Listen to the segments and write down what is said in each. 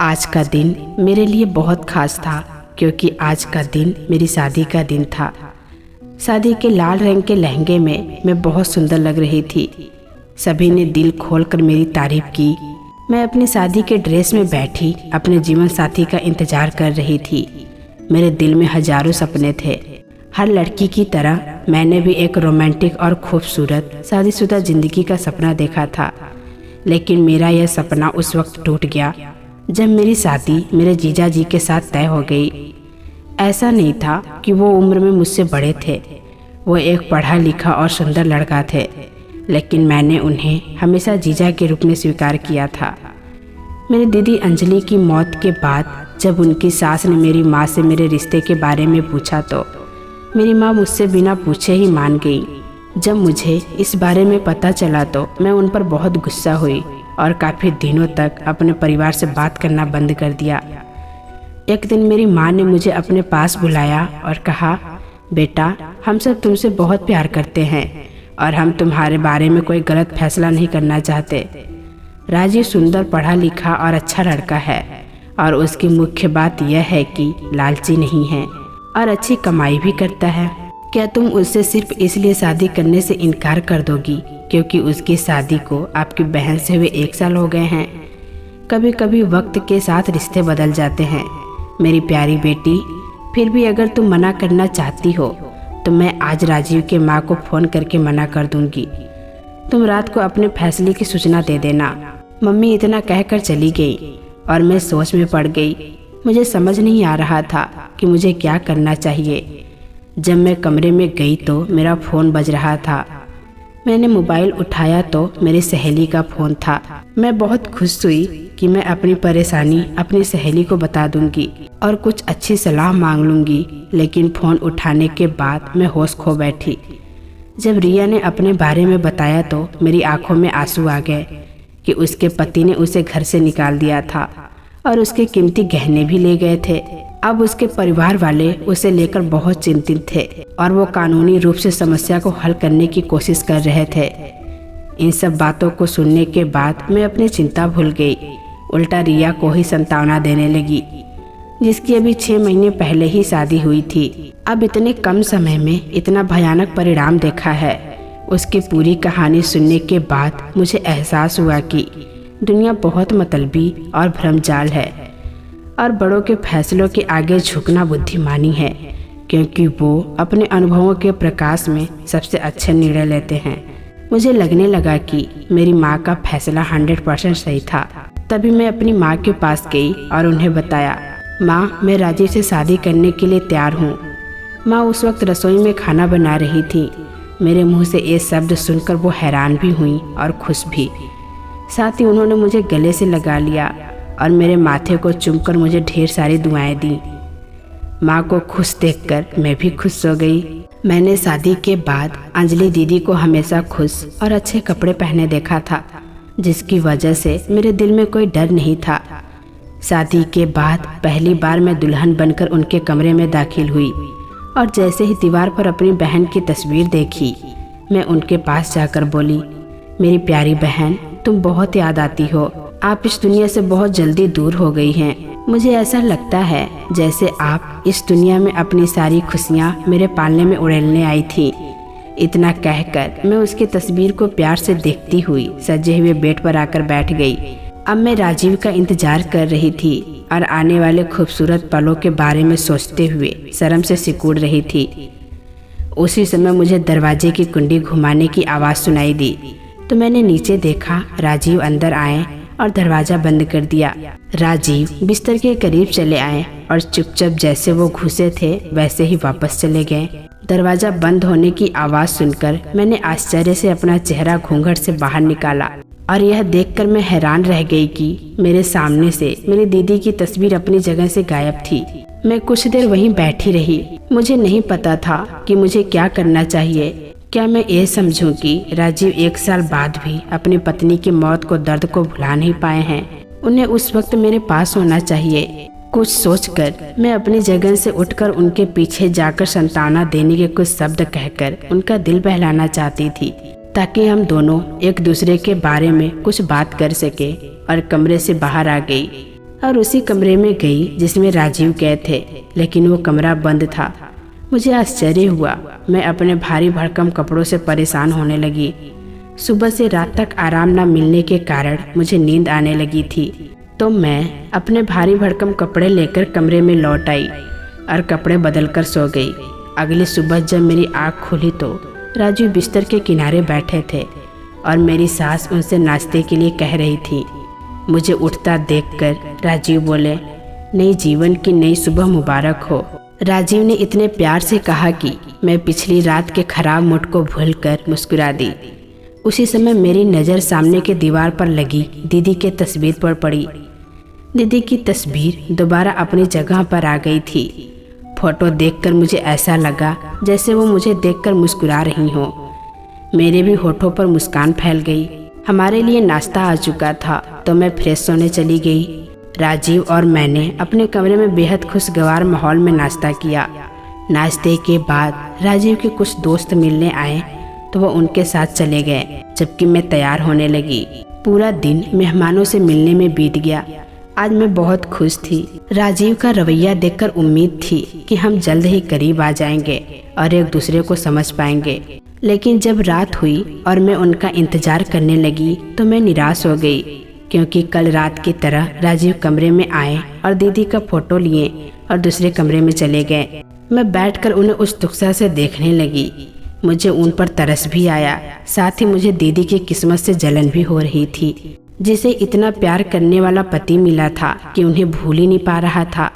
आज का दिन मेरे लिए बहुत खास था क्योंकि आज का दिन मेरी शादी का दिन था। शादी के लाल रंग के लहंगे में मैं बहुत सुंदर लग रही थी। सभी ने दिल खोलकर मेरी तारीफ की। मैं अपनी शादी के ड्रेस में बैठी अपने जीवन साथी का इंतजार कर रही थी। मेरे दिल में हजारों सपने थे। हर लड़की की तरह मैंने भी एक रोमांटिक और खूबसूरत शादीशुदा जिंदगी का सपना देखा था, लेकिन मेरा यह सपना उस वक्त टूट गया जब मेरी शादी मेरे जीजा जी के साथ तय हो गई। ऐसा नहीं था कि वो उम्र में मुझसे बड़े थे। वो एक पढ़ा लिखा और सुंदर लड़का थे, लेकिन मैंने उन्हें हमेशा जीजा के रूप में स्वीकार किया था। मेरी दीदी अंजलि की मौत के बाद जब उनकी सास ने मेरी माँ से मेरे रिश्ते के बारे में पूछा तो मेरी माँ मुझसे बिना पूछे ही मान गई। जब मुझे इस बारे में पता चला तो मैं उन पर बहुत गुस्सा हुई और काफ़ी दिनों तक अपने परिवार से बात करना बंद कर दिया। एक दिन मेरी माँ ने मुझे अपने पास बुलाया और कहा, बेटा, हम सब तुमसे बहुत प्यार करते हैं और हम तुम्हारे बारे में कोई गलत फैसला नहीं करना चाहते। राजीव सुंदर, पढ़ा लिखा और अच्छा लड़का है और उसकी मुख्य बात यह है कि लालची नहीं है और अच्छी कमाई भी करता है। क्या तुम उससे सिर्फ इसलिए शादी करने से इनकार कर दोगी क्योंकि उसकी शादी को आपकी बहन से हुए 1 साल हो गए हैं? कभी कभी वक्त के साथ रिश्ते बदल जाते हैं मेरी प्यारी बेटी। फिर भी अगर तुम मना करना चाहती हो तो मैं आज राजीव के माँ को फ़ोन करके मना कर दूंगी। तुम रात को अपने फैसले की सूचना दे देना। मम्मी इतना कहकर चली गई और मैं सोच में पड़ गई। मुझे समझ नहीं आ रहा था कि मुझे क्या करना चाहिए। जब मैं कमरे में गई तो मेरा फ़ोन बज रहा था। मैंने मोबाइल उठाया तो मेरी सहेली का फ़ोन था। मैं बहुत खुश हुई कि मैं अपनी परेशानी अपनी सहेली को बता दूंगी और कुछ अच्छी सलाह मांग लूंगी, लेकिन फ़ोन उठाने के बाद मैं होश खो बैठी। जब रिया ने अपने बारे में बताया तो मेरी आंखों में आंसू आ गए कि उसके पति ने उसे घर से निकाल दिया था और उसके कीमती गहने भी ले गए थे। अब उसके परिवार वाले उसे लेकर बहुत चिंतित थे और वो कानूनी रूप से समस्या को हल करने की कोशिश कर रहे थे। इन सब बातों को सुनने के बाद मैं अपनी चिंता भूल गई। उल्टा रिया को ही सांत्वना देने लगी, जिसकी अभी 6 महीने पहले ही शादी हुई थी। अब इतने कम समय में इतना भयानक परिणाम देखा है। उसकी पूरी कहानी सुनने के बाद मुझे एहसास हुआ कि दुनिया बहुत मतलबी और भ्रमजाल है और बड़ों के फैसलों के आगे झुकना बुद्धिमानी है, क्योंकि वो अपने अनुभवों के प्रकाश में सबसे अच्छे निर्णय लेते हैं। मुझे लगने लगा कि मेरी माँ का फैसला 100% सही था। तभी मैं अपनी माँ के पास गई और उन्हें बताया, माँ, मैं राजीव से शादी करने के लिए तैयार हूँ। माँ उस वक्त रसोई में खाना बना रही थी। मेरे मुँह से ये शब्द सुनकर वो हैरान भी हुई और खुश भी। साथ ही उन्होंने मुझे गले से लगा लिया और मेरे माथे को चूमकर मुझे ढेर सारी दुआएं दी। माँ को खुश देखकर मैं भी खुश हो गई। मैंने शादी के बाद अंजलि दीदी को हमेशा खुश और अच्छे कपड़े पहने देखा था, जिसकी वजह से मेरे दिल में कोई डर नहीं था। शादी के बाद पहली बार मैं दुल्हन बनकर उनके कमरे में दाखिल हुई और जैसे ही दीवार पर अपनी बहन की तस्वीर देखी, मैं उनके पास जाकर बोली, मेरी प्यारी बहन, तुम बहुत याद आती हो। आप इस दुनिया से बहुत जल्दी दूर हो गई हैं। मुझे ऐसा लगता है जैसे आप इस दुनिया में अपनी सारी खुशियाँ मेरे पालने में उड़ेलने आई थी। इतना कहकर मैं उसकी तस्वीर को प्यार से देखती हुई सजे हुए बेड पर आकर बैठ गई। अब मैं राजीव का इंतजार कर रही थी और आने वाले खूबसूरत पलों के बारे में सोचते हुए शर्म से सिकुड़ रही थी। उसी समय मुझे दरवाजे की कुंडी घुमाने की आवाज़ सुनाई दी तो मैंने नीचे देखा। राजीव अंदर आए और दरवाजा बंद कर दिया। राजीव बिस्तर के करीब चले आए और चुपचाप जैसे वो घुसे थे वैसे ही वापस चले गए। दरवाजा बंद होने की आवाज़ सुनकर मैंने आश्चर्य से अपना चेहरा घूंघट से बाहर निकाला और यह देखकर मैं हैरान रह गई कि मेरे सामने से मेरी दीदी की तस्वीर अपनी जगह से गायब थी। मैं कुछ देर वहीं बैठी रही। मुझे नहीं पता था कि मुझे क्या करना चाहिए। क्या मैं ये समझूं कि राजीव 1 साल बाद भी अपनी पत्नी की मौत को दर्द को भुला नहीं पाए हैं? उन्हें उस वक्त मेरे पास होना चाहिए। कुछ सोचकर मैं अपनी जगह से उठकर उनके पीछे जाकर सांत्वना देने के कुछ शब्द कहकर उनका दिल बहलाना चाहती थी, ताकि हम दोनों एक दूसरे के बारे में कुछ बात कर सके, और कमरे से बाहर आ गई। और उसी कमरे में गई जिसमें राजीव गए थे, लेकिन वो कमरा बंद था। मुझे आश्चर्य हुआ। मैं अपने भारी भरकम कपड़ों से परेशान होने लगी। सुबह से रात तक आराम न मिलने के कारण मुझे नींद आने लगी थी, तो मैं अपने भारी भरकम कपड़े लेकर कमरे में लौट आई और कपड़े बदलकर सो गई। अगली सुबह जब मेरी आँख खुली तो राजीव बिस्तर के किनारे बैठे थे और मेरी सास उनसे नाश्ते के लिए कह रही थी। मुझे उठता देखकर राजीव बोले, नई जीवन की नई सुबह मुबारक हो। राजीव ने इतने प्यार से कहा कि मैं पिछली रात के खराब मूड को भूलकर मुस्कुरा दी। उसी समय मेरी नज़र सामने के दीवार पर लगी दीदी के तस्वीर पर पड़ी। दीदी की तस्वीर दोबारा अपनी जगह पर आ गई थी। फोटो देखकर मुझे ऐसा लगा जैसे वो मुझे देखकर मुस्कुरा रही हो। मेरे भी होठों पर मुस्कान फैल गई। हमारे लिए नाश्ता आ चुका था तो मैं फ्रेश होने चली गई। राजीव और मैंने अपने कमरे में बेहद खुशगवार माहौल में नाश्ता किया। नाश्ते के बाद राजीव के कुछ दोस्त मिलने आए तो वो उनके साथ चले गए, जबकि मैं तैयार होने लगी। पूरा दिन मेहमानों से मिलने में बीत गया। आज मैं बहुत खुश थी। राजीव का रवैया देखकर उम्मीद थी कि हम जल्द ही करीब आ जाएंगे और एक दूसरे को समझ पाएंगे, लेकिन जब रात हुई और मैं उनका इंतजार करने लगी तो मैं निराश हो गई, क्योंकि कल रात की तरह राजीव कमरे में आए और दीदी का फोटो लिए और दूसरे कमरे में चले गए। मैं बैठकर उन्हें उत्सुकता से देखने लगी। मुझे उन पर तरस भी आया, साथ ही मुझे दीदी की किस्मत से जलन भी हो रही थी, जिसे इतना प्यार करने वाला पति मिला था कि उन्हें भूल ही नहीं पा रहा था।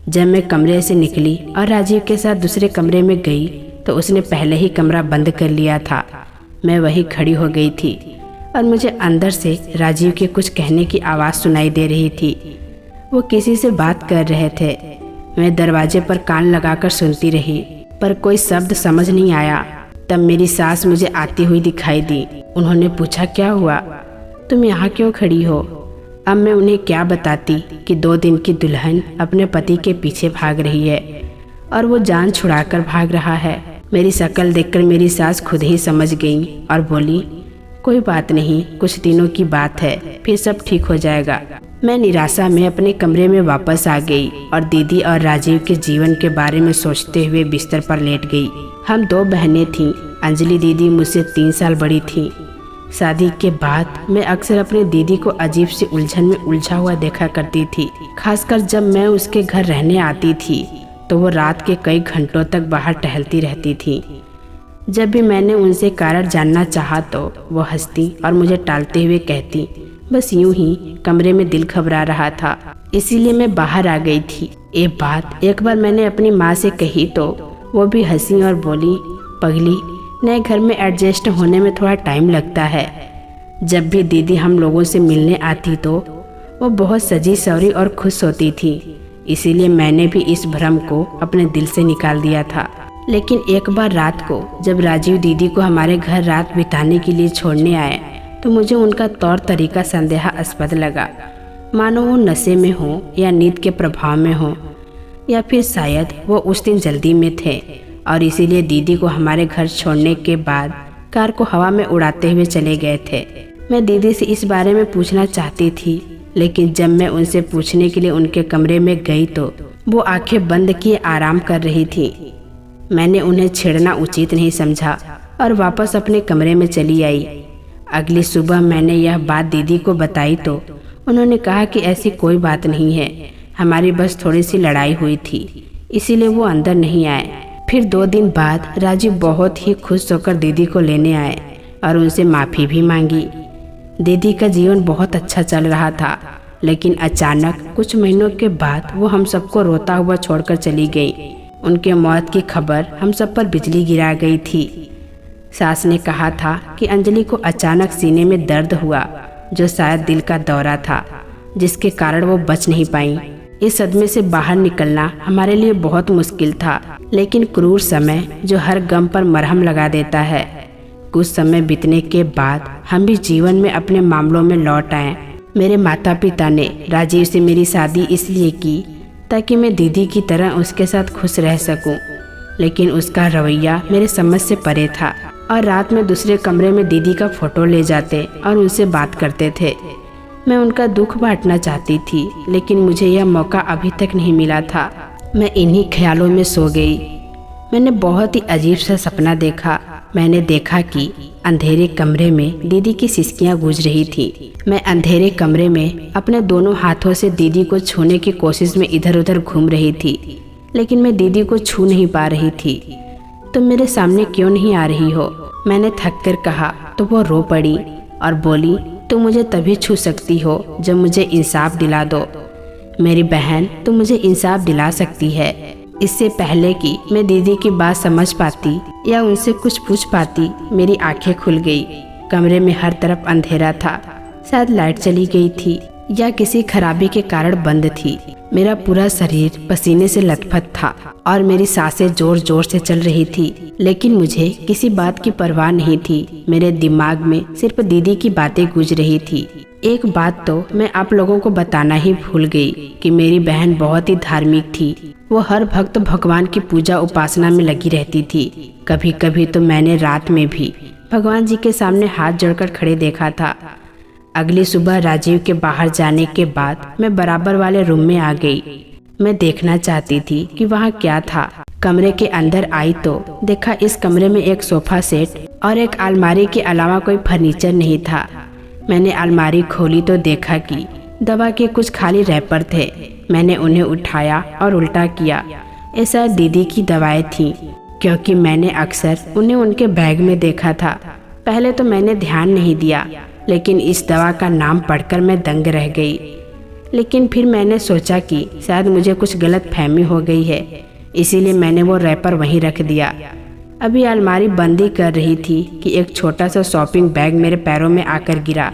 जब मैं कमरे से निकली और राजीव के साथ दूसरे कमरे में गई तो उसने पहले ही कमरा बंद कर लिया था। मैं वहीं खड़ी हो गई थी और मुझे अंदर से राजीव के कुछ कहने की आवाज़ सुनाई दे रही थी। वो किसी से बात कर रहे थे। मैं दरवाजे पर कान लगाकर सुनती रही, पर कोई शब्द समझ नहीं आया। तब मेरी सास मुझे आती हुई दिखाई दी। उन्होंने पूछा, क्या हुआ, तुम यहाँ क्यों खड़ी हो? अब मैं उन्हें क्या बताती कि 2 दिन की दुल्हन अपने पति के पीछे भाग रही है और वो जान छुड़ाकर भाग रहा है। मेरी शक्ल देखकर मेरी सास खुद ही समझ गई और बोली, कोई बात नहीं, कुछ दिनों की बात है, फिर सब ठीक हो जाएगा। मैं निराशा में अपने कमरे में वापस आ गई और दीदी और राजीव के जीवन के बारे में सोचते हुए बिस्तर पर लेट गई। हम 2 बहनें थीं। अंजलि दीदी मुझसे 3 साल बड़ी थी। शादी के बाद मैं अक्सर अपनी दीदी को अजीब सी उलझन में उलझा हुआ देखा करती थी। खासकर जब मैं उसके घर रहने आती थी तो वो रात के कई घंटों तक बाहर टहलती रहती थी। जब भी मैंने उनसे कारण जानना चाहा तो वो हंसती और मुझे टालते हुए कहती, बस यूं ही कमरे में दिल घबरा रहा था, इसीलिए मैं बाहर आ गई थी। ये बात एक बार मैंने अपनी माँ से कही तो वो भी हंसी और बोली, पगली, नए घर में एडजस्ट होने में थोड़ा टाइम लगता है। जब भी दीदी हम लोगों से मिलने आती तो वो बहुत सजी सवरी और खुश होती थी, इसीलिए मैंने भी इस भ्रम को अपने दिल से निकाल दिया था। लेकिन एक बार रात को जब राजीव दीदी को हमारे घर रात बिताने के लिए छोड़ने आए तो मुझे उनका तौर तरीका संदेहास्पद लगा। मानो वो नशे में हो या नींद के प्रभाव में हो, या फिर शायद वो उस दिन जल्दी में थे और इसीलिए दीदी को हमारे घर छोड़ने के बाद कार को हवा में उड़ाते हुए चले गए थे। मैं दीदी से इस बारे में पूछना चाहती थी, लेकिन जब मैं उनसे पूछने के लिए उनके कमरे में गई तो वो आंखें बंद किए आराम कर रही थी। मैंने उन्हें छेड़ना उचित नहीं समझा और वापस अपने कमरे में चली आई। अगली सुबह मैंने यह बात दीदी को बताई तो उन्होंने कहा कि ऐसी कोई बात नहीं है, हमारी बस थोड़ी सी लड़ाई हुई थी, इसीलिए वो अंदर नहीं आए। फिर 2 दिन बाद राजीव बहुत ही खुश होकर दीदी को लेने आए और उनसे माफ़ी भी मांगी। दीदी का जीवन बहुत अच्छा चल रहा था, लेकिन अचानक कुछ महीनों के बाद वो हम सबको रोता हुआ छोड़कर चली गई। उनके मौत की खबर हम सब पर बिजली गिरा गई थी। सास ने कहा था कि अंजलि को अचानक सीने में दर्द हुआ, जो शायद दिल का दौरा था, जिसके कारण वो बच नहीं पाई। इस सदमे से बाहर निकलना हमारे लिए बहुत मुश्किल था, लेकिन क्रूर समय जो हर गम पर मरहम लगा देता है। कुछ समय बीतने के बाद हम भी जीवन में अपने मामलों में लौट आए। मेरे माता पिता ने राजीव से मेरी शादी इसलिए की ताकि मैं दीदी की तरह उसके साथ खुश रह सकूं, लेकिन उसका रवैया मेरे समझ से परे था और रात में दूसरे कमरे में दीदी का फोटो ले जाते और उनसे बात करते थे। मैं उनका दुख बांटना चाहती थी, लेकिन मुझे यह मौका अभी तक नहीं मिला था। मैं इन्हीं ख्यालों में सो गई। मैंने बहुत ही अजीब सा सपना देखा। मैंने देखा कि अंधेरे कमरे में दीदी की सिसकियां गूंज रही थी। मैं अंधेरे कमरे में अपने दोनों हाथों से दीदी को छूने की कोशिश में इधर उधर घूम रही थी, लेकिन मैं दीदी को छू नहीं पा रही थी। तुम मेरे सामने क्यों नहीं आ रही हो? मैंने थक कर कहा तो वो रो पड़ी और बोली, तुम मुझे तभी छू सकती हो जब मुझे इंसाफ दिला दो। मेरी बहन, तुम मुझे इंसाफ दिला सकती है। इससे पहले कि मैं दीदी की बात समझ पाती या उनसे कुछ पूछ पाती, मेरी आंखें खुल गई। कमरे में हर तरफ अंधेरा था। शायद लाइट चली गई थी या किसी खराबी के कारण बंद थी। मेरा पूरा शरीर पसीने से लथपथ था और मेरी सांसें जोर जोर से चल रही थी, लेकिन मुझे किसी बात की परवाह नहीं थी। मेरे दिमाग में सिर्फ दीदी की बातें गूंज रही थी। एक बात तो मैं आप लोगों को बताना ही भूल गई कि मेरी बहन बहुत ही धार्मिक थी। वो हर भक्त भगवान की पूजा उपासना में लगी रहती थी। कभी कभी तो मैंने रात में भी भगवान जी के सामने हाथ जोड़कर खड़े देखा था। अगली सुबह राजीव के बाहर जाने के बाद मैं बराबर वाले रूम में आ गई। मैं देखना चाहती थी कि वहाँ क्या था। कमरे के अंदर आई तो देखा इस कमरे में एक सोफा सेट और एक अलमारी के अलावा कोई फर्नीचर नहीं था। मैंने अलमारी खोली तो देखा कि दवा के कुछ खाली रैपर थे। मैंने उन्हें उठाया और उल्टा किया। ऐसा दीदी की दवाएं थीं, क्योंकि मैंने अक्सर उन्हें उनके बैग में देखा था। पहले तो मैंने ध्यान नहीं दिया, लेकिन इस दवा का नाम पढ़कर मैं दंग रह गई। लेकिन फिर मैंने सोचा कि शायद मुझे कुछ गलत फहमी हो गई है, इसीलिए मैंने वो रैपर वहीं रख दिया। अभी अलमारी बंद ही कर रही थी कि एक छोटा सा शॉपिंग बैग मेरे पैरों में आकर गिरा।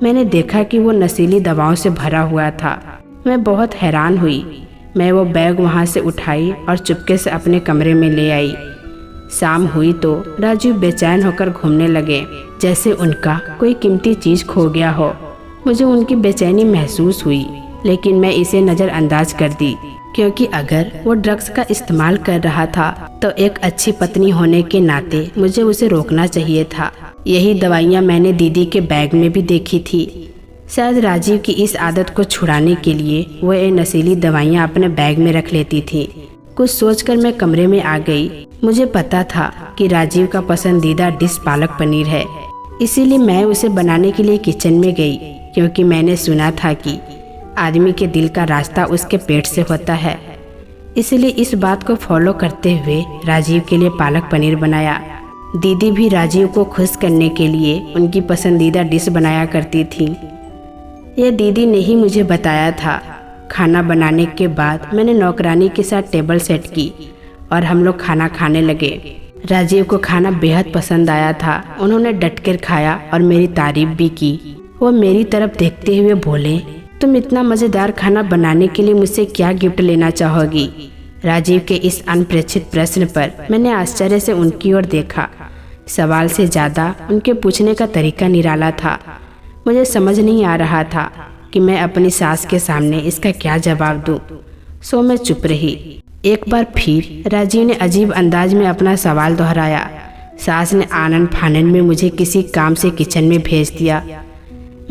मैंने देखा कि वो नशीली दवाओं से भरा हुआ था। मैं बहुत हैरान हुई। मैं वो बैग वहाँ से उठाई और चुपके से अपने कमरे में ले आई। शाम हुई तो राजीव बेचैन होकर घूमने लगे, जैसे उनका कोई कीमती चीज खो गया हो। मुझे उनकी बेचैनी महसूस हुई, लेकिन मैं इसे नज़रअंदाज कर दी, क्योंकि अगर वो ड्रग्स का इस्तेमाल कर रहा था तो एक अच्छी पत्नी होने के नाते मुझे उसे रोकना चाहिए था। यही दवाइयाँ मैंने दीदी के बैग में भी देखी थी। शायद राजीव की इस आदत को छुड़ाने के लिए वो ये नशीली दवाइयाँ अपने बैग में रख लेती थी। कुछ सोचकर मैं कमरे में आ गई। मुझे पता था कि राजीव का पसंदीदा डिश पालक पनीर है, इसीलिए मैं उसे बनाने के लिए किचन में गई, क्योंकि मैंने सुना था कि आदमी के दिल का रास्ता उसके पेट से होता है। इसलिए इस बात को फॉलो करते हुए राजीव के लिए पालक पनीर बनाया। दीदी भी राजीव को खुश करने के लिए उनकी पसंदीदा डिश बनाया करती थी। यह दीदी ने ही मुझे बताया था। खाना बनाने के बाद मैंने नौकरानी के साथ टेबल सेट की और हम लोग खाना खाने लगे। राजीव को खाना बेहद पसंद आया था। उन्होंने डटकर खाया और मेरी तारीफ भी की। वो मेरी तरफ देखते हुए बोले, तुम इतना मज़ेदार खाना बनाने के लिए मुझसे क्या गिफ्ट लेना चाहोगी? राजीव के इस अनपेक्षित प्रश्न पर मैंने आश्चर्य से उनकी ओर देखा। सवाल से ज़्यादा उनके पूछने का तरीका निराला था। मुझे समझ नहीं आ रहा था कि मैं अपनी सास के सामने इसका क्या जवाब दूं। सो मैं चुप रही। एक बार फिर राजीव ने अजीब अंदाज में अपना सवाल दोहराया। सास ने आनन फानन में मुझे किसी काम से किचन में भेज दिया।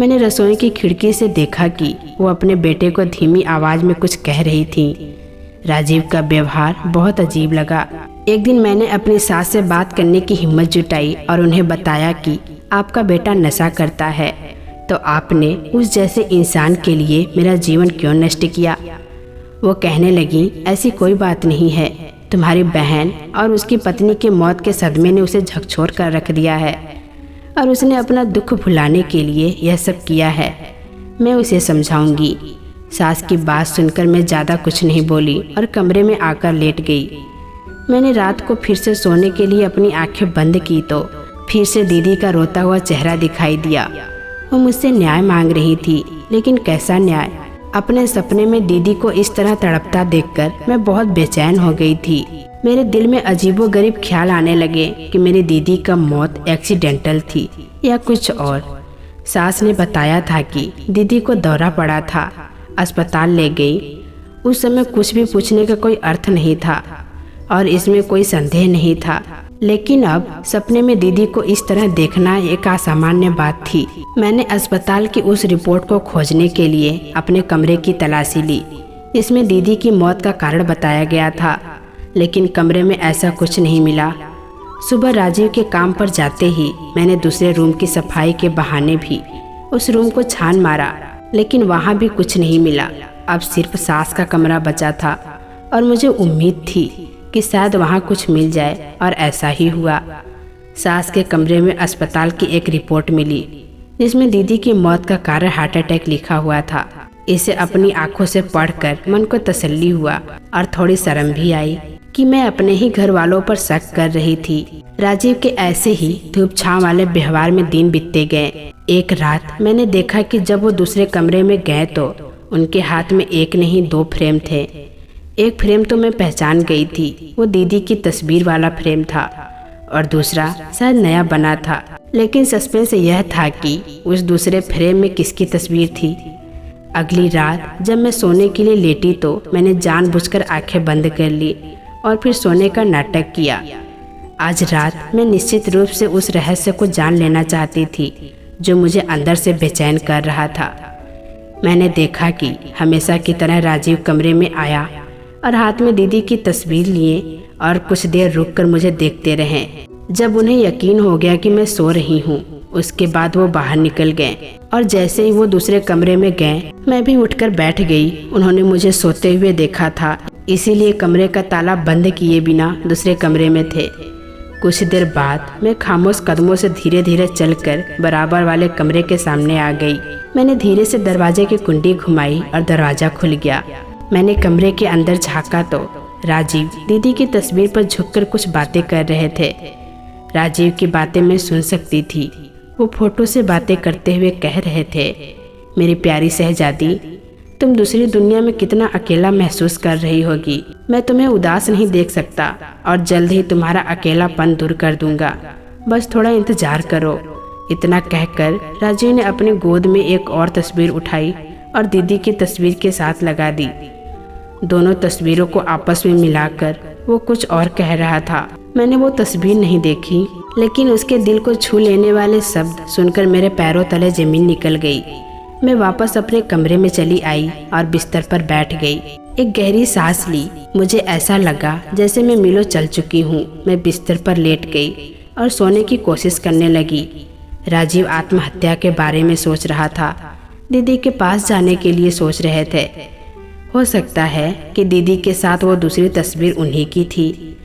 मैंने रसोई की खिड़की से देखा कि वो अपने बेटे को धीमी आवाज में कुछ कह रही थी। राजीव का व्यवहार बहुत अजीब लगा। एक दिन मैंने अपनी सास से बात करने की हिम्मत जुटाई और उन्हें बताया कि आपका बेटा नशा करता है, तो आपने उस जैसे इंसान के लिए मेरा जीवन क्यों नष्ट किया? वो कहने लगी, ऐसी कोई बात नहीं है। तुम्हारी बहन और उसकी पत्नी की मौत के सदमे ने उसे झकझोर कर रख दिया है और उसने अपना दुख भुलाने के लिए यह सब किया है। मैं उसे समझाऊंगी। सास की बात सुनकर मैं ज़्यादा कुछ नहीं बोली और कमरे में आकर लेट गई। मैंने रात को फिर से सोने के लिए अपनी आंखें बंद की तो फिर से दीदी का रोता हुआ चेहरा दिखाई दिया। वो मुझसे न्याय मांग रही थी, लेकिन कैसा न्याय? अपने सपने में दीदी को इस तरह तड़पता देखकर मैं बहुत बेचैन हो गई थी। मेरे दिल में अजीबोगरीब ख्याल आने लगे कि मेरी दीदी का मौत एक्सीडेंटल थी या कुछ और। सास ने बताया था कि दीदी को दौरा पड़ा था, अस्पताल ले गई। उस समय कुछ भी पूछने का कोई अर्थ नहीं था और इसमें कोई संदेह नहीं था, लेकिन अब सपने में दीदी को इस तरह देखना एक असामान्य बात थी। मैंने अस्पताल की उस रिपोर्ट को खोजने के लिए अपने कमरे की तलाशी ली। इसमें दीदी की मौत का कारण बताया गया था, लेकिन कमरे में ऐसा कुछ नहीं मिला। सुबह राजीव के काम पर जाते ही मैंने दूसरे रूम की सफाई के बहाने भी उस रूम को छान मारा, लेकिन वहाँ भी कुछ नहीं मिला। अब सिर्फ सास का कमरा बचा था और मुझे उम्मीद थी कि शायद वहाँ कुछ मिल जाए, और ऐसा ही हुआ। सास के कमरे में अस्पताल की एक रिपोर्ट मिली जिसमें दीदी की मौत का कारण हार्ट अटैक लिखा हुआ था। इसे अपनी आंखों से पढ़कर मन को तसल्ली हुआ और थोड़ी शर्म भी आई कि मैं अपने ही घर वालों पर शक कर रही थी। राजीव के ऐसे ही धूप छांव वाले व्यवहार में दिन बीतते गए। एक रात मैंने देखा कि जब वो दूसरे कमरे में गए तो उनके हाथ में एक नहीं 2 फ्रेम थे। एक फ्रेम तो मैं पहचान गई थी, वो दीदी की तस्वीर वाला फ्रेम था, और दूसरा शायद नया बना था। लेकिन सस्पेंस यह था कि उस दूसरे फ्रेम में किसकी तस्वीर थी। अगली रात जब मैं सोने के लिए लेटी तो मैंने जानबूझकर आंखें बंद कर ली और फिर सोने का नाटक किया। आज रात मैं निश्चित रूप से उस रहस्य को जान लेना चाहती थी जो मुझे अंदर से बेचैन कर रहा था। मैंने देखा कि हमेशा की तरह राजीव कमरे में आया और हाथ में दीदी की तस्वीर लिए और कुछ देर रुककर मुझे देखते रहे। जब उन्हें यकीन हो गया कि मैं सो रही हूँ, उसके बाद वो बाहर निकल गए, और जैसे ही वो दूसरे कमरे में गए मैं भी उठकर बैठ गई। उन्होंने मुझे सोते हुए देखा था, इसीलिए कमरे का ताला बंद किए बिना दूसरे कमरे में थे। कुछ देर बाद मैं खामोश कदमों से धीरे धीरे चलकर बराबर वाले कमरे के सामने आ गई। मैंने धीरे से दरवाजे की कुंडी घुमाई और दरवाजा खुल गया। मैंने कमरे के अंदर झांका तो राजीव दीदी की तस्वीर पर झुककर कुछ बातें कर रहे थे। राजीव की बातें मैं सुन सकती थी। वो फोटो से बातें करते हुए कह रहे थे, मेरी प्यारी शहजादी, तुम दूसरी दुनिया में कितना अकेला महसूस कर रही होगी। मैं तुम्हें उदास नहीं देख सकता और जल्द ही तुम्हारा अकेलापन दूर कर दूंगा। बस थोड़ा इंतजार करो। इतना कहकर राजीव ने अपनी गोद में एक और तस्वीर उठाई और दीदी की तस्वीर के साथ लगा दी। दोनों तस्वीरों को आपस में मिलाकर वो कुछ और कह रहा था। मैंने वो तस्वीर नहीं देखी, लेकिन उसके दिल को छू लेने वाले शब्द सुनकर मेरे पैरों तले जमीन निकल गई। मैं वापस अपने कमरे में चली आई और बिस्तर पर बैठ गई। एक गहरी सांस ली। मुझे ऐसा लगा जैसे मैं मीलों चल चुकी हूँ। मैं बिस्तर पर लेट गई और सोने की कोशिश करने लगी। राजीव आत्महत्या के बारे में सोच रहा था, दीदी के पास जाने के लिए सोच रहे थे। हो सकता है कि दीदी के साथ वो दूसरी तस्वीर उन्हीं की थी।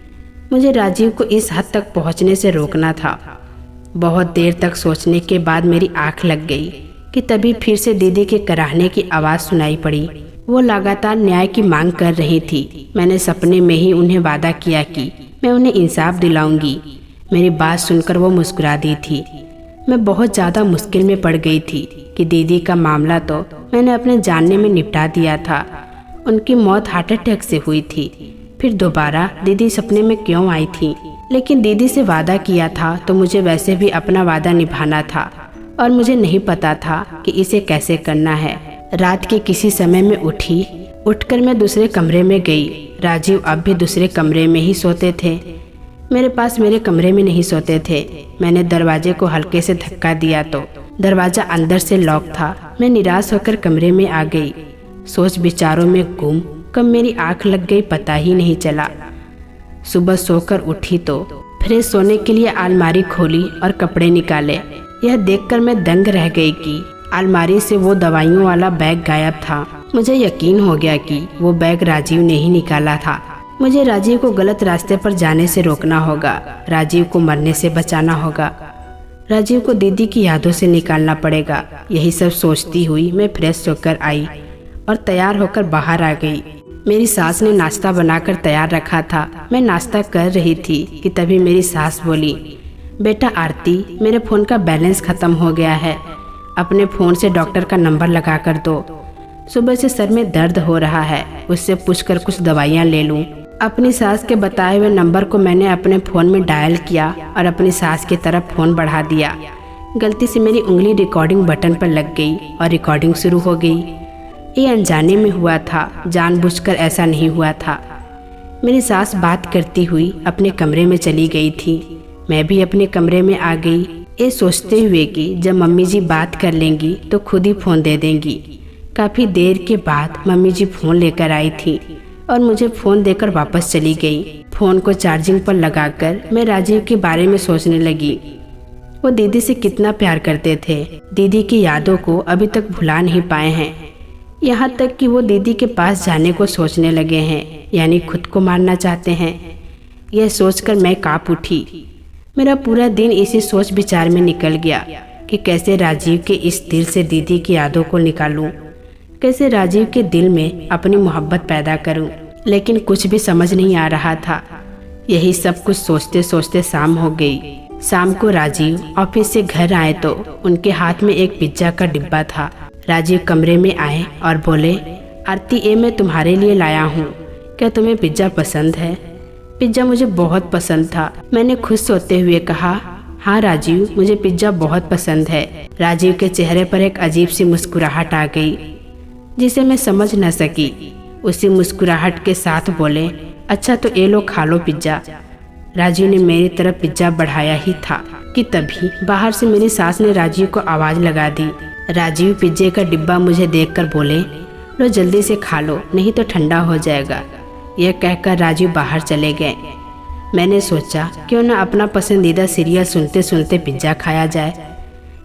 मुझे राजीव को इस हद तक पहुंचने से रोकना था। बहुत देर तक सोचने के बाद मेरी आंख लग गई कि तभी फिर से दीदी के कराहने की आवाज़ सुनाई पड़ी। वो लगातार न्याय की मांग कर रही थी। मैंने सपने में ही उन्हें वादा किया कि मैं उन्हें इंसाफ दिलाऊंगी। मेरी बात सुनकर वो मुस्कुरा दी थी। मैं बहुत ज़्यादा मुश्किल में पड़ गई थी कि दीदी का मामला तो मैंने अपने जानने में निपटा दिया था। उनकी मौत हार्ट अटैक से हुई थी। फिर दोबारा दीदी सपने में क्यों आई थी? लेकिन दीदी से वादा किया था तो मुझे वैसे भी अपना वादा निभाना था, और मुझे नहीं पता था कि इसे कैसे करना है। रात के किसी समय में उठकर मैं दूसरे कमरे में गई। राजीव अब भी दूसरे कमरे में ही सोते थे। मेरे पास मेरे कमरे में नहीं सोते थे। मैंने दरवाजे को हल्के से धक्का दिया तो दरवाजा अंदर से लॉक था। मैं निराश होकर कमरे में आ गई। सोच विचारों में गुम कब मेरी आंख लग गई पता ही नहीं चला। सुबह सोकर उठी तो फ्रेश होने के लिए अलमारी खोली और कपड़े निकाले। यह देखकर मैं दंग रह गई कि अलमारी से वो दवाइयों वाला बैग गायब था। मुझे यकीन हो गया कि वो बैग राजीव ने ही निकाला था। मुझे राजीव को गलत रास्ते पर जाने से रोकना होगा। राजीव को मरने से बचाना होगा। राजीव को दीदी की यादों से निकालना पड़ेगा। यही सब सोचती हुई मैं फ्रेश होकर आई और तैयार होकर बाहर आ गई। मेरी सास ने नाश्ता बनाकर तैयार रखा था। मैं नाश्ता कर रही थी कि तभी मेरी सास बोली, बेटा आरती, मेरे फ़ोन का बैलेंस ख़त्म हो गया है। अपने फ़ोन से डॉक्टर का नंबर लगा कर दो। सुबह से सर में दर्द हो रहा है, उससे पूछकर कुछ दवाइयाँ ले लूँ। अपनी सास के बताए हुए नंबर को मैंने अपने फ़ोन में डायल किया और अपनी सास की तरफ फ़ोन बढ़ा दिया। गलती से मेरी उंगली रिकॉर्डिंग बटन पर लग गई और रिकॉर्डिंग शुरू हो गई। ये अनजाने में हुआ था, जानबूझकर ऐसा नहीं हुआ था। मेरी सास बात करती हुई अपने कमरे में चली गई थी। मैं भी अपने कमरे में आ गई, ये सोचते हुए कि जब मम्मी जी बात कर लेंगी तो खुद ही फ़ोन दे देंगी। काफ़ी देर के बाद मम्मी जी फ़ोन लेकर आई थी और मुझे फ़ोन देकर वापस चली गई। फ़ोन को चार्जिंग पर लगाकर मैं राजीव के बारे में सोचने लगी। वो दीदी से कितना प्यार करते थे। दीदी की यादों को अभी तक भुला नहीं पाए हैं। यहाँ तक कि वो दीदी के पास जाने को सोचने लगे हैं, यानी खुद को मारना चाहते हैं। यह सोचकर मैं काँप उठी। मेरा पूरा दिन इसी सोच विचार में निकल गया कि कैसे राजीव के इस दिल से दीदी की यादों को निकालूं, कैसे राजीव के दिल में अपनी मोहब्बत पैदा करूं। लेकिन कुछ भी समझ नहीं आ रहा था। यही सब कुछ सोचते सोचते शाम हो गई। शाम को राजीव ऑफिस से घर आए तो उनके हाथ में एक पिज्ज़ा का डिब्बा था। राजीव कमरे में आए और बोले, आरती, ये मैं तुम्हारे लिए लाया हूँ, क्या तुम्हें पिज्ज़ा पसंद है? पिज्ज़ा मुझे बहुत पसंद था। मैंने खुश होते हुए कहा, हाँ राजीव, मुझे पिज्ज़ा बहुत पसंद है। राजीव के चेहरे पर एक अजीब सी मुस्कुराहट आ गई जिसे मैं समझ न सकी। उसी मुस्कुराहट के साथ बोले, अच्छा तो ये लो, खा लो पिज्ज़ा। राजीव ने मेरी तरफ पिज्ज़ा बढ़ाया ही था कि तभी बाहर से मेरी सास ने राजीव को आवाज़ लगा दी। राजीव पिज्जे का डिब्बा मुझे देखकर बोले, लो जल्दी से खा लो, नहीं तो ठंडा हो जाएगा। यह कहकर राजीव बाहर चले गए। मैंने सोचा क्यों न अपना पसंदीदा सीरियल सुनते सुनते पिज्ज़ा खाया जाए।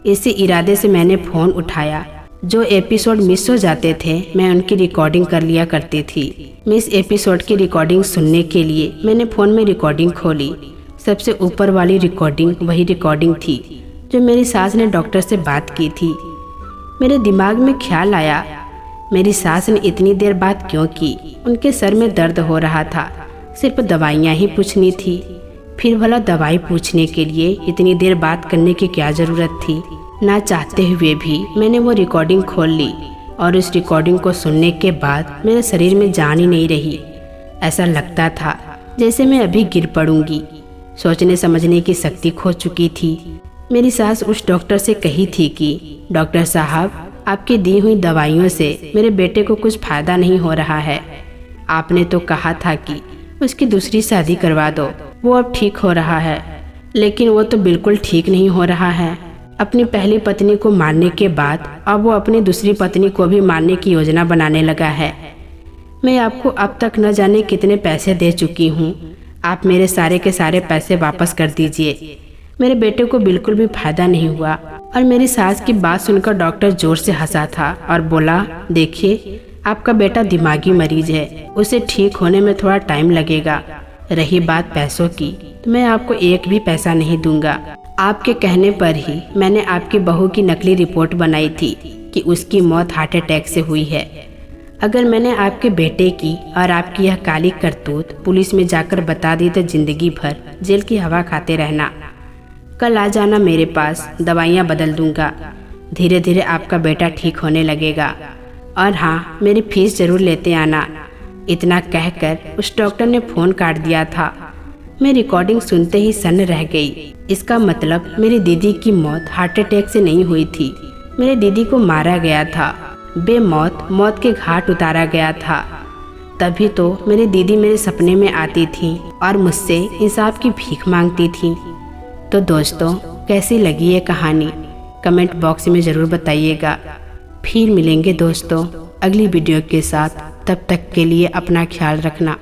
इसी इरादे से मैंने फ़ोन उठाया। जो एपिसोड मिस हो जाते थे मैं उनकी रिकॉर्डिंग कर लिया करती थी। मिस एपिसोड की रिकॉर्डिंग सुनने के लिए मैंने फ़ोन में रिकॉर्डिंग खोली। सबसे ऊपर वाली रिकॉर्डिंग वही रिकॉर्डिंग थी जो मेरी सास ने डॉक्टर से बात की थी। मेरे दिमाग में ख्याल आया, मेरी सास ने इतनी देर बात क्यों की? उनके सर में दर्द हो रहा था, सिर्फ दवाइयाँ ही पूछनी थी। फिर भला दवाई पूछने के लिए इतनी देर बात करने की क्या ज़रूरत थी? ना चाहते हुए भी मैंने वो रिकॉर्डिंग खोल ली और उस रिकॉर्डिंग को सुनने के बाद मेरे शरीर में जान ही नहीं रही। ऐसा लगता था जैसे मैं अभी गिर पड़ूंगी। सोचने समझने की शक्ति खो चुकी थी। मेरी सास उस डॉक्टर से कही थी कि डॉक्टर साहब, आपकी दी हुई दवाइयों से मेरे बेटे को कुछ फ़ायदा नहीं हो रहा है। आपने तो कहा था कि उसकी दूसरी शादी करवा दो, वो अब ठीक हो रहा है। लेकिन वो तो बिल्कुल ठीक नहीं हो रहा है। अपनी पहली पत्नी को मारने के बाद अब वो अपनी दूसरी पत्नी को भी मारने की योजना बनाने लगा है। मैं आपको अब तक न जाने कितने पैसे दे चुकी हूँ। आप मेरे सारे के सारे पैसे वापस कर दीजिए। मेरे बेटे को बिल्कुल भी फायदा नहीं हुआ। और मेरी सास की बात सुनकर डॉक्टर जोर से हंसा था और बोला, देखिए, आपका बेटा दिमागी मरीज है, उसे ठीक होने में थोड़ा टाइम लगेगा। रही बात पैसों की, तो मैं आपको एक भी पैसा नहीं दूंगा। आपके कहने पर ही मैंने आपकी बहू की नकली रिपोर्ट बनाई थी कि उसकी मौत हार्ट अटैक से हुई है। अगर मैंने आपके बेटे की और आपकी यह काली करतूत पुलिस में जाकर बता दी तो जिंदगी भर जेल की हवा खाते रहना। कल आ जाना मेरे पास, दवाइयाँ बदल दूंगा। धीरे धीरे आपका बेटा ठीक होने लगेगा। और हाँ, मेरी फीस जरूर लेते आना। इतना कहकर उस डॉक्टर ने फ़ोन काट दिया था। मैं रिकॉर्डिंग सुनते ही सन्न रह गई। इसका मतलब मेरी दीदी की मौत हार्ट अटैक से नहीं हुई थी। मेरे दीदी को मारा गया था, बेमौत मौत के घाट उतारा गया था। तभी तो मेरी दीदी मेरे सपने में आती थी और मुझसे इंसाफ की भीख मांगती थी। तो दोस्तों, कैसी लगी ये कहानी कमेंट बॉक्स में ज़रूर बताइएगा। फिर मिलेंगे दोस्तों अगली वीडियो के साथ। तब तक के लिए अपना ख्याल रखना।